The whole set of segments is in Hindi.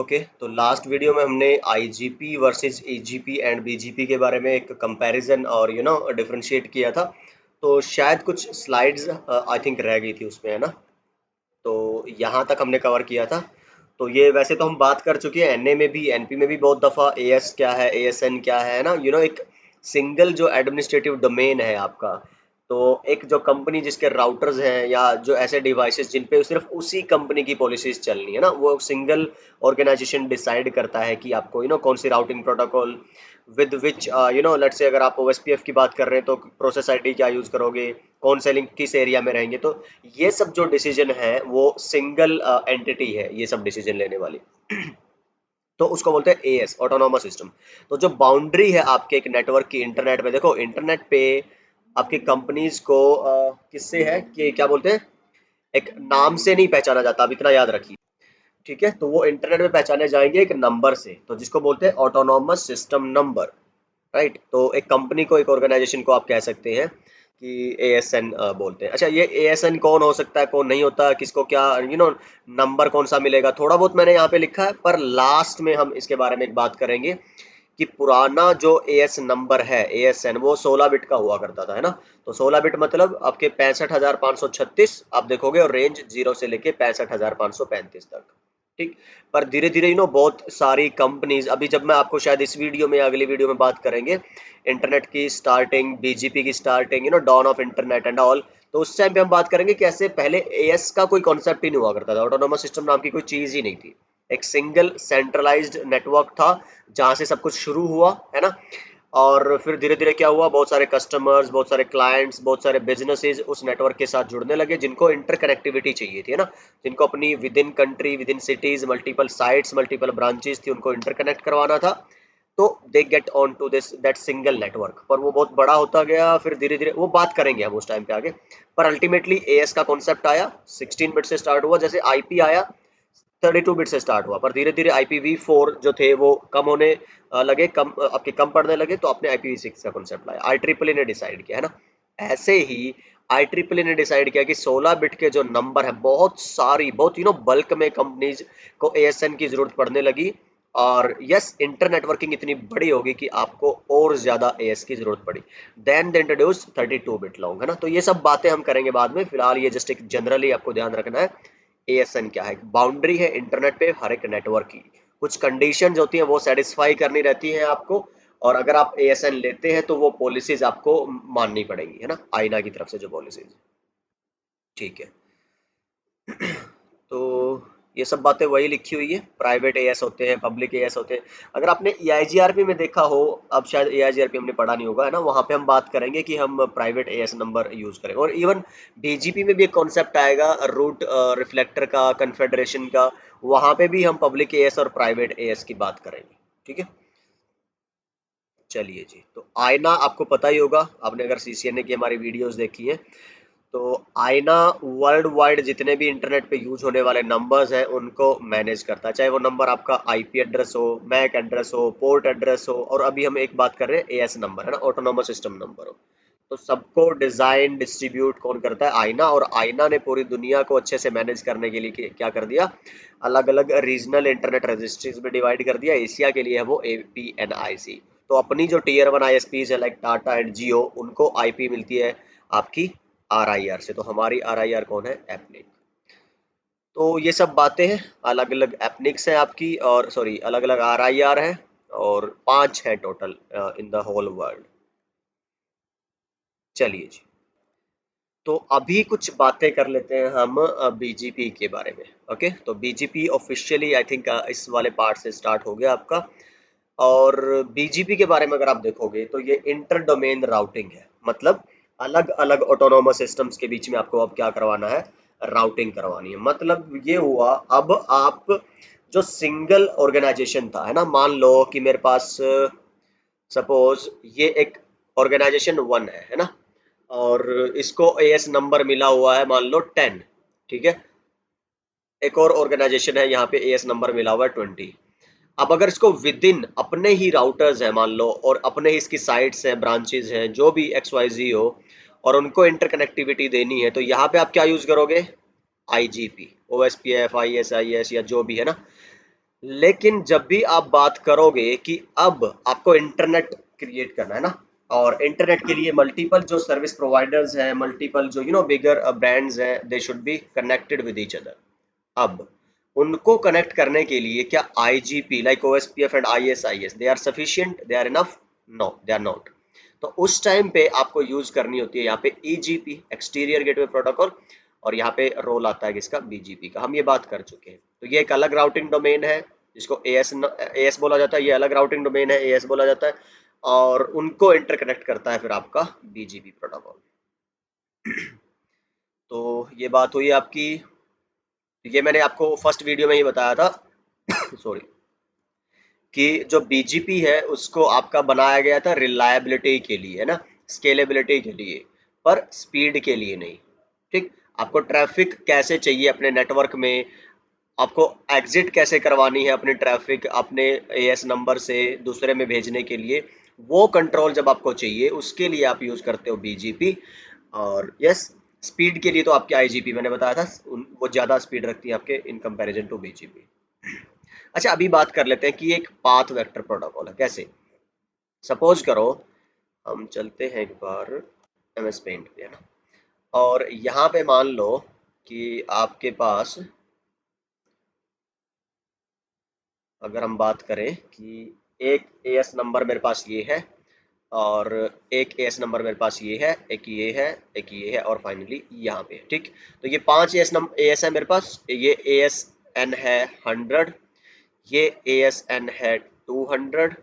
ओके, तो लास्ट वीडियो में हमने IGP versus EGP and BGP के बारे में एक कंपैरिजन और डिफरेंशिएट किया था। तो शायद कुछ स्लाइड्स आई थिंक रह गई थी उसमें, है ना। तो यहाँ तक हमने कवर किया था। तो ये वैसे तो हम बात कर चुके हैं, एनए में भी एनपी में भी बहुत दफ़ा एएस क्या है, एएसएन क्या है ना, एक सिंगल जो एडमिनिस्ट्रेटिव डोमेन है आपका। तो एक जो कंपनी जिसके राउटर्स हैं या जो ऐसे डिवाइसेस जिन पे सिर्फ उसी कंपनी की पॉलिसीज चलनी है ना, वो सिंगल ऑर्गेनाइजेशन डिसाइड करता है कि आपको कौन सी routing protocol with which let's say अगर आप ओएसपीएफ की बात कर रहे हैं तो प्रोसेस आईडी क्या यूज करोगे, कौन से लिंक किस एरिया में रहेंगे। तो ये सब जो डिसीजन है वो सिंगल एंटिटी है, ये सब डिसीजन लेने वाली। तो उसको बोलते हैं एएस, ऑटोनोमस सिस्टम। तो जो बाउंड्री है आपके एक नेटवर्क की, इंटरनेट पे देखो, इंटरनेट पे आपकी कंपनीज को किससे है कि क्या बोलते हैं, एक नाम से नहीं पहचाना जाता, अब इतना याद रखिए। ठीक है, तो वो इंटरनेट में पहचाने जाएंगे एक नंबर से, तो जिसको बोलते हैं ऑटोनोमस सिस्टम नंबर। राइट, तो एक कंपनी को, एक ऑर्गेनाइजेशन को आप कह सकते हैं कि एएसएन बोलते हैं। अच्छा, ये एएसएन कौन हो सकता है, कौन नहीं होता, किसको क्या नंबर कौन सा मिलेगा, थोड़ा बहुत मैंने यहाँ पे लिखा है, पर लास्ट में हम इसके बारे में एक बात करेंगे कि पुराना जो एएस नंबर है, एएसएन, वो 16 बिट का हुआ करता था, है ना। तो 16 बिट मतलब आपके 65,536 आप देखोगे, और रेंज 0 से लेके 65,535 तक। ठीक। पर धीरे धीरे बहुत सारी कंपनीज, अभी जब मैं आपको शायद इस वीडियो में या अगली वीडियो में बात करेंगे इंटरनेट की स्टार्टिंग, बीजीपी की starting, dawn of internet and all, तो उस टाइम पे हम बात करेंगे कि ऐसे पहले एएस का कोई कॉन्सेप्ट ही नहीं हुआ करता था, ऑटोनोमस सिस्टम नाम की कोई चीज ही नहीं थी। एक सिंगल सेंट्रलाइज्ड नेटवर्क था जहां से सब कुछ शुरू हुआ, है ना। और फिर धीरे धीरे क्या हुआ, बहुत सारे कस्टमर्स, बहुत सारे क्लाइंट्स, बहुत सारे बिजनेसेस उस नेटवर्क के साथ जुड़ने लगे, जिनको इंटरकनेक्टिविटी चाहिए थी, है ना। जिनको अपनी within country, within cities, multiple sites, multiple branches थी, उनको इंटरकनेक्ट करवाना था। तो they get on to this that single network, पर वो बहुत बड़ा होता गया, फिर धीरे धीरे वो बात करेंगे हम उस टाइम पे आगे। पर अल्टीमेटली एएस का कॉन्सेप्ट आया, 16 बिट से स्टार्ट हुआ, जैसे आईपी आया 32 बिट से स्टार्ट हुआ, पर धीरे धीरे IPv4 जो थे वो कम होने लगे, कम आपके कम पड़ने लगे, तो आपने IPv6 का कॉन्सेप्ट लाया, IEEE ने डिसाइड किया, है ना। ऐसे ही IEEE ने डिसाइड किया कि 16 बिट के जो नंबर है, बहुत सारी, बहुत बल्क में कंपनीज को एएसएन की जरूरत पड़ने लगी, और यस, इंटर नेटवर्किंग इतनी बड़ी होगी कि आपको और ज्यादा एएस की जरूरत पड़ी। Then they introduce 32 bit long, है ना। तो ये सब बातें हम करेंगे बाद में, फिलहाल ये जस्ट एक जनरली आपको ध्यान रखना है। एएसएन क्या है, बाउंड्री है इंटरनेट पे हर एक नेटवर्क की, कुछ कंडीशंस होती हैं वो सेटिस्फाई करनी रहती है आपको, और अगर आप एएसएन लेते हैं तो वो पॉलिसीज आपको माननी पड़ेगी, है ना, आईना की तरफ से जो पॉलिसीज। ठीक है। तो ये सब बातें वही लिखी हुई है, प्राइवेट एएस होते हैं, पब्लिक एएस होते हैं। अगर आपने ईआईजीआरपी में देखा हो, अब शायद ईआईजीआरपी हमने पढ़ा नहीं होगा, है ना, वहां पे हम बात करेंगे कि हम प्राइवेट एएस नंबर यूज करें, और इवन बीजीपी में भी एक कॉन्सेप्ट आएगा रूट रिफ्लेक्टर का, कन्फेडरेशन का, वहां पे भी हम पब्लिक एएस और प्राइवेट एएस की बात करेंगे। ठीक है, चलिए जी। तो आईना आपको पता ही होगा, आपने अगर सीसीएनए की हमारी वीडियोस देखी है, तो आईना वर्ल्ड वाइड जितने भी इंटरनेट पे यूज होने वाले नंबर्स हैं उनको मैनेज करता है, चाहे वो नंबर आपका आईपी एड्रेस हो, मैक एड्रेस हो, पोर्ट एड्रेस हो, और अभी हम एक बात कर रहे हैं एएस नंबर, है ना, ऑटोनोमस सिस्टम नंबर हो। तो सबको डिजाइन डिस्ट्रीब्यूट कौन करता है, आईना। और आईना ने पूरी दुनिया को अच्छे से मैनेज करने के लिए क्या कर दिया, अलग अलग रीजनल इंटरनेट रजिस्ट्रीज में डिवाइड कर दिया। एशिया के लिए है वो APNIC। तो अपनी जो टीयर 1 ISPs है लाइक टाटा एंड जियो, उनको आईपी मिलती है आपकी RIR से। तो हमारी RIR कौन है, एपनिक। तो ये सब बातें हैं, अलग अलग एपनिक्स हैं आपकी, और सॉरी अलग अलग RIR है, और 5 है total in the whole world. चलिए जी। तो अभी कुछ बातें कर लेते हैं हम बीजीपी के बारे में। ओके, तो बीजीपी ऑफिशियली आई थिंक इस वाले पार्ट से स्टार्ट हो गया आपका। और बीजीपी के बारे में अगर आप देखोगे तो ये इंटर डोमेन राउटिंग है, मतलब अलग अलग ऑटोनोमस सिस्टम्स के बीच में आपको अब क्या करवाना है, राउटिंग करवानी है। मतलब ये हुआ, अब आप जो सिंगल ऑर्गेनाइजेशन था, है ना, मान लो कि मेरे पास सपोज ये एक ऑर्गेनाइजेशन 1 है ना, और इसको एएस नंबर मिला हुआ है मान लो 10। ठीक है, एक और ऑर्गेनाइजेशन है यहाँ पे एएस नंबर मिला हुआ है 20। अब अगर इसको विद इन अपने ही राउटर्स है मान लो, और अपने ही इसकी साइट्स हैं, ब्रांचेज हैं, जो भी XYZ हो, और उनको इंटरकनेक्टिविटी देनी है, तो यहाँ पे आप क्या यूज करोगे, IGP, OSPF, ISIS या जो भी है ना। लेकिन जब भी आप बात करोगे कि अब आपको इंटरनेट क्रिएट करना है ना, और इंटरनेट के लिए मल्टीपल जो सर्विस प्रोवाइडर्स हैं, मल्टीपल जो बिगर ब्रांड्स हैं, they should be connected with each other. अब उनको कनेक्ट करने के लिए क्या IGP like OSPF and ISIS they are sufficient, they are enough? No, they are not. तो उस टाइम पे आपको यूज करनी होती है यहाँ पे ईजीपी, एक्सटीरियर गेटवे प्रोटोकॉल, और यहाँ पे रोल आता है किसका? बीजीपी का। हम ये बात कर चुके हैं। तो ये एक अलग राउटिंग डोमेन है जिसको एएस बोला जाता है, ये अलग राउटिंग डोमेन है, एएस बोला जाता है, और उनको इंटरकनेक्ट करता है फिर आपका बीजीपी प्रोटोकॉल। तो ये बात हुई आपकी। ये मैंने आपको फर्स्ट वीडियो में ही बताया था सॉरी, कि जो बीजीपी है उसको आपका बनाया गया था रिलायबिलिटी के लिए, है ना, स्केलेबिलिटी के लिए, पर स्पीड के लिए नहीं। ठीक, आपको ट्रैफिक कैसे चाहिए अपने नेटवर्क में, आपको एग्जिट कैसे करवानी है अपनी ट्रैफिक अपने एएस नंबर से दूसरे में भेजने के लिए, वो कंट्रोल जब आपको चाहिए उसके लिए आप यूज करते हो बीजीपी। और यस, स्पीड के लिए तो आपके आईजीपी मैंने बताया था, वो ज्यादा स्पीड रखती है आपके इन कंपैरिजन टू बीजीपी। अच्छा, अभी बात कर लेते हैं कि एक पाथ वेक्टर प्रोटोकॉल है कैसे। सपोज करो हम चलते हैं एक बार एमएस पेंट पे, है ना, और यहाँ पे मान लो कि आपके पास, अगर हम बात करें कि एक एएस नंबर मेरे पास ये है, और एक एएस नंबर मेरे पास ये है, एक ये है, एक ये है, और फाइनली यहाँ पे है। ठीक, तो ये 5 एएस नंबर एएस है मेरे पास। ये एएस एन है 100, ये एएस एन है 200,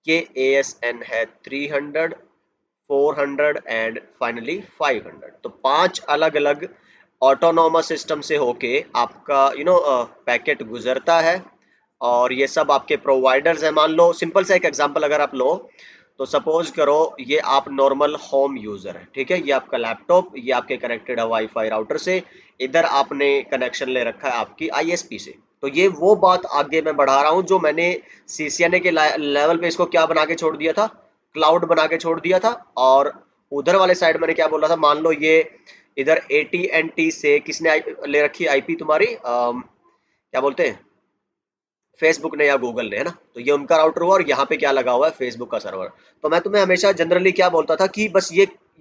ये एएसएन है 300, 400 एंड फाइनली 500। तो 5 अलग अलग ऑटोनोमस सिस्टम से होके आपका पैकेट गुजरता है, और ये सब आपके प्रोवाइडर्स हैं। मान लो सिंपल सा एक एग्जांपल अगर आप लो, तो सपोज करो ये आप नॉर्मल होम यूजर है, ठीक है, ये आपका लैपटॉप, ये आपके कनेक्टेड है वाईफाई राउटर से, इधर आपने कनेक्शन ले रखा है आपकी आईएसपी से। तो ये वो बात आगे मैं बढ़ा रहा हूँ जो मैंने सीसीएनए के लेवल पे इसको क्या बना के छोड़ दिया था? क्लाउड बना के छोड़ दिया था। और उधर वाले साइड मैंने क्या बोला था? मान लो ये इधर AT&T से किसने ले रखी आईपी तुम्हारी, क्या बोलते हैं, फेसबुक ने या गूगल ने, है ना। तो ये उनका राउटर हुआ, और यहाँ पे क्या लगा हुआ है? फेसबुक का सर्वर। तो मैं तुम्हें हमेशा जनरली क्या बोलता था कि बस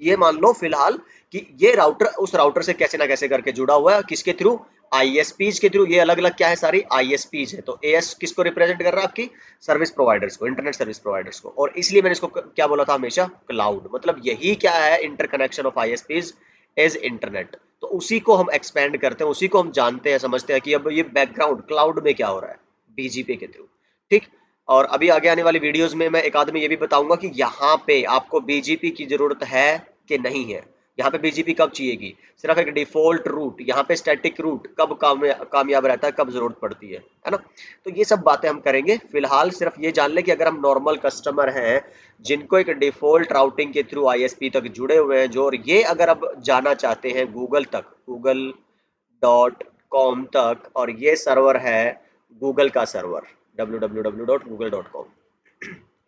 ये मान लो फिलहाल कि ये राउटर उस राउटर से कैसे ना कैसे करके जुड़ा हुआ है, किसके थ्रू? आईएसपीज के थ्रू। ये अलग अलग क्या है? सारी आईएसपीज है। तो एएस किसको रिप्रेजेंट कर रहा है? आपकी सर्विस प्रोवाइडर्स को, इंटरनेट सर्विस प्रोवाइडर्स को। और इसलिए मैंने इसको क्या बोला था हमेशा? क्लाउड। मतलब यही क्या है? Interconnection of ISPs as internet. तो उसी को हम एक्सपेंड करते हैं, उसी को हम जानते हैं, समझते हैं कि अब ये बैकग्राउंड क्लाउड में क्या हो रहा है, बीजीपी के थ्रू। ठीक, और अभी आगे आने वाली वीडियोस में मैं एक आध में ये भी बताऊंगा कि यहाँ पे आपको बीजीपी की जरूरत है कि नहीं है। यहाँ पे बीजीपी कब चाहिएगी? सिर्फ एक डिफॉल्ट रूट, यहाँ पे स्टैटिक रूट कब कामयाब रहता है, कब जरूरत पड़ती है ना। तो ये सब बातें हम करेंगे। फिलहाल सिर्फ ये जान ले कि अगर हम नॉर्मल कस्टमर हैं जिनको एक डिफॉल्ट राउटिंग के थ्रू आईएसपी तक जुड़े हुए हैं जो, और ये अगर अब जाना चाहते हैं गूगल तक, google.com तक, और ये सर्वर है गूगल का सर्वर www.google.com।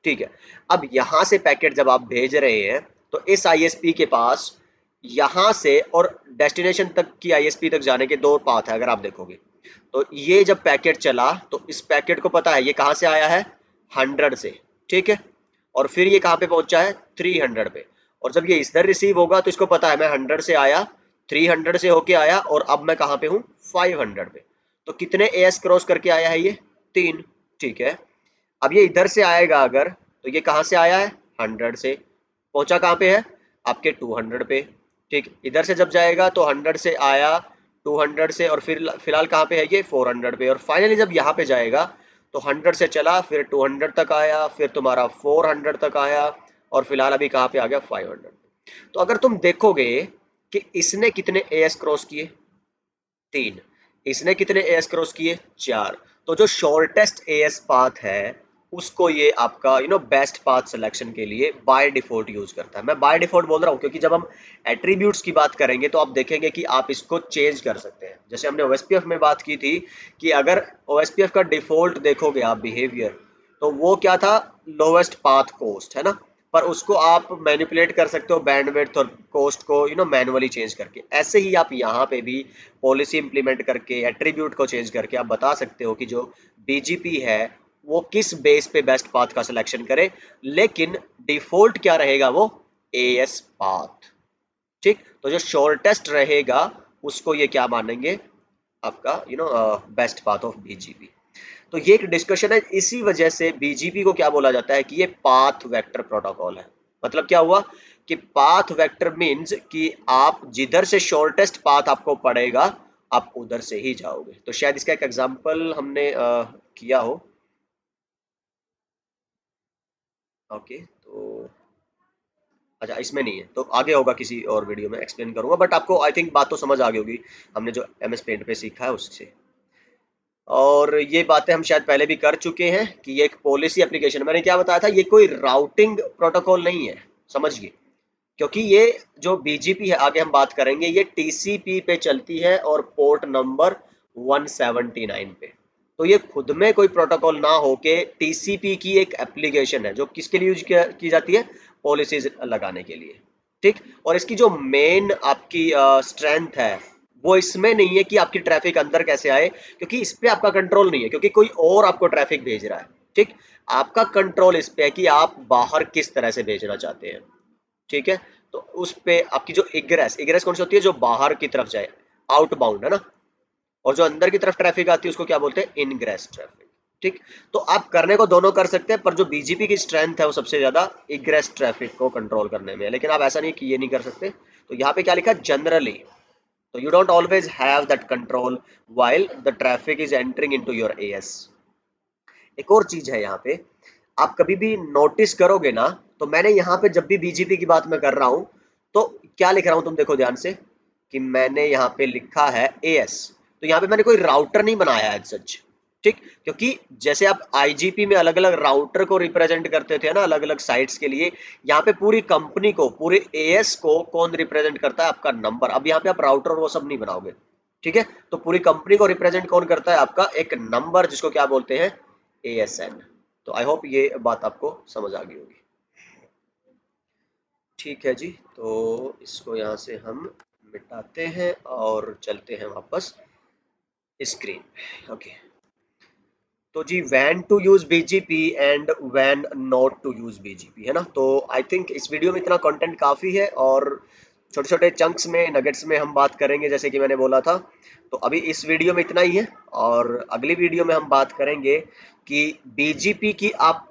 ठीक है, अब यहां से पैकेट जब आप भेज रहे हैं तो इस आईएसपी के पास यहां से और डेस्टिनेशन तक की आईएसपी तक जाने के दो पाथ है अगर आप देखोगे। तो ये जब पैकेट चला तो इस पैकेट को पता है ये कहां से आया है? 100 से, ठीक है, और फिर ये कहां पे पहुंचा है? 300 पे। और जब ये इधर रिसीव होगा तो इसको पता है मैं 100 से आया, 300 से होके आया, और अब मैं कहां पे हूं? 500 पे। तो कितने एएस क्रॉस करके आया है? ये 3। ठीक है, अब ये इधर से आएगा अगर, तो ये कहां से आया है? 100 से। पहुंचा कहां पे है? आपके 200 पे। ठीक, इधर से जब जाएगा तो 100 से आया, 200 से, और फिर फिलहाल कहां पे है? ये 400 पे। और फाइनली जब यहाँ पे जाएगा तो 100 से चला, फिर 200 तक आया, फिर तुम्हारा 400 तक आया, और फिलहाल अभी कहां पे आ गया? 500। तो अगर तुम देखोगे कि इसने कितने एएस क्रॉस किए? 3। इसने कितने एएस क्रॉस किए? 4। तो जो शॉर्टेस्ट एएस पाथ है उसको ये आपका बेस्ट पाथ सिलेक्शन के लिए बाय डिफॉल्ट यूज करता है। मैं बाय डिफॉल्ट बोल रहा हूँ क्योंकि जब हम एट्रीब्यूट्स की बात करेंगे तो आप देखेंगे कि आप इसको चेंज कर सकते हैं। जैसे हमने ओएसपीएफ में बात की थी कि अगर ओएसपीएफ का डिफॉल्ट देखोगे आप बिहेवियर, तो वो क्या था? लोवेस्ट पाथ कॉस्ट, है ना। पर उसको आप मैनिपुलेट कर सकते हो बैंडविड्थ और कॉस्ट को मैनुअली चेंज करके। ऐसे ही आप यहाँ पे भी पॉलिसी इंप्लीमेंट करके एट्रीब्यूट को चेंज करके आप बता सकते हो कि जो बीजीपी है वो किस बेस पे बेस्ट पाथ का सिलेक्शन करे, लेकिन डिफॉल्ट क्या रहेगा, वो एएस पाथ। ठीक, तो जो शॉर्टेस्ट रहेगा उसको ये क्या मानेंगे, आपका बेस्ट पाथ ऑफ बीजीपी। तो ये एक डिस्कशन है, इसी वजह से बीजीपी को क्या बोला जाता है कि ये पाथ वेक्टर प्रोटोकॉल है। मतलब क्या हुआ कि पाथ वेक्टर मींस कि आप जिधर से शॉर्टेस्ट पाथ आपको पड़ेगा आप उधर से ही जाओगे। तो शायद इसका एक एग्जांपल हमने किया हो। ओके, तो अच्छा इसमें नहीं है तो आगे होगा, किसी और वीडियो में एक्सप्लेन करूंगा, बट आपको आई थिंक बात तो समझ आ गई होगी हमने जो एमएस पेंट पे सीखा है उससे। और ये बातें हम शायद पहले भी कर चुके हैं कि ये एक पॉलिसी एप्लीकेशन, मैंने क्या बताया था, ये कोई राउटिंग प्रोटोकॉल नहीं है, समझिए। क्योंकि ये जो बीजीपी है, आगे हम बात करेंगे, ये टीसीपी पे चलती है और पोर्ट नंबर 179 पे। तो ये खुद में कोई प्रोटोकॉल ना होके टीसीपी की एक एप्लीकेशन है जो किसके लिए यूज की जाती है, पॉलिसीज लगाने के लिए। ठीक, और इसकी जो मेन आपकी स्ट्रेंथ है वो इसमें नहीं है कि आपकी ट्रैफिक अंदर कैसे आए, क्योंकि इस पे आपका कंट्रोल नहीं है, क्योंकि कोई और आपको ट्रैफिक भेज रहा है। ठीक, आपका कंट्रोल इस पे है कि आप बाहर किस तरह से भेजना चाहते हैं। ठीक है, तो उस पे आपकी जो इग्रेस, इग्रेस कौन सी होती है, जो बाहर की तरफ जाए, आउटबाउंड है ना, और जो अंदर की तरफ ट्रैफिक आती है उसको क्या बोलते हैं, इनग्रेस ट्रैफिक। ठीक, तो आप करने को दोनों कर सकते हैं, पर जो बीजीपी की स्ट्रेंथ है वो सबसे ज्यादा इग्रेस ट्रैफिक को कंट्रोल करने में है। लेकिन आप ऐसा नहीं कि ये नहीं कर सकते। तो यहाँ पे क्या लिखा, जनरली, तो you don't always have that control while the traffic is entering into your AS। एक और चीज है यहाँ पे, आप कभी भी नोटिस करोगे ना, तो मैंने यहाँ पे जब भी बीजीपी की बात मैं कर रहा हूँ तो क्या लिख रहा हूँ, तुम देखो ध्यान से कि मैंने यहाँ पे लिखा है AS। तो यहाँ पे मैंने कोई राउटर नहीं बनाया है सच। ठीक, क्योंकि जैसे आप आईजीपी में अलग अलग राउटर को रिप्रेजेंट करते थे ना, अलग अलग साइट्स के लिए, यहाँ पे पूरी कंपनी को, पूरे एएस को कौन रिप्रेजेंट करता है, आपका नंबर। अब यहाँ पे आप राउटर और वो सब नहीं बनाओगे। ठीक है, तो पूरी कंपनी को रिप्रेजेंट कौन करता है, आपका एक नंबर, जिसको क्या बोलते हैं, एएसएन। तो आई होप ये बात आपको समझ आ गई होगी। ठीक है जी, तो इसको यहाँ से हम मिटाते हैं और चलते हैं वापस स्क्रीन। ओके, तो जी when to use BGP and when not to use BGP, है ना। तो आई थिंक इस वीडियो में इतना कंटेंट काफ़ी है, और छोटे छोटे चंक्स में, नगेट्स में हम बात करेंगे जैसे कि मैंने बोला था। तो अभी इस वीडियो में इतना ही है, और अगली वीडियो में हम बात करेंगे कि बीजीपी की आप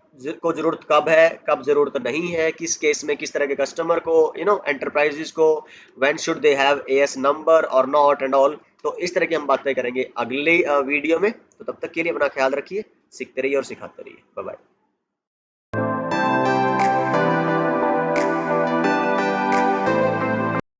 को जरूरत कब है, कब जरूरत नहीं है, किस केस में किस तरह के कस्टमर को, एंटरप्राइजेस को when should they have as number और नॉट एंड ऑल। तो इस तरह की हम बातें करेंगे अगले वीडियो में। तो तब तक के लिए अपना ख्याल रखिए, सीखते रहिए और सिखाते रहिए। Bye bye.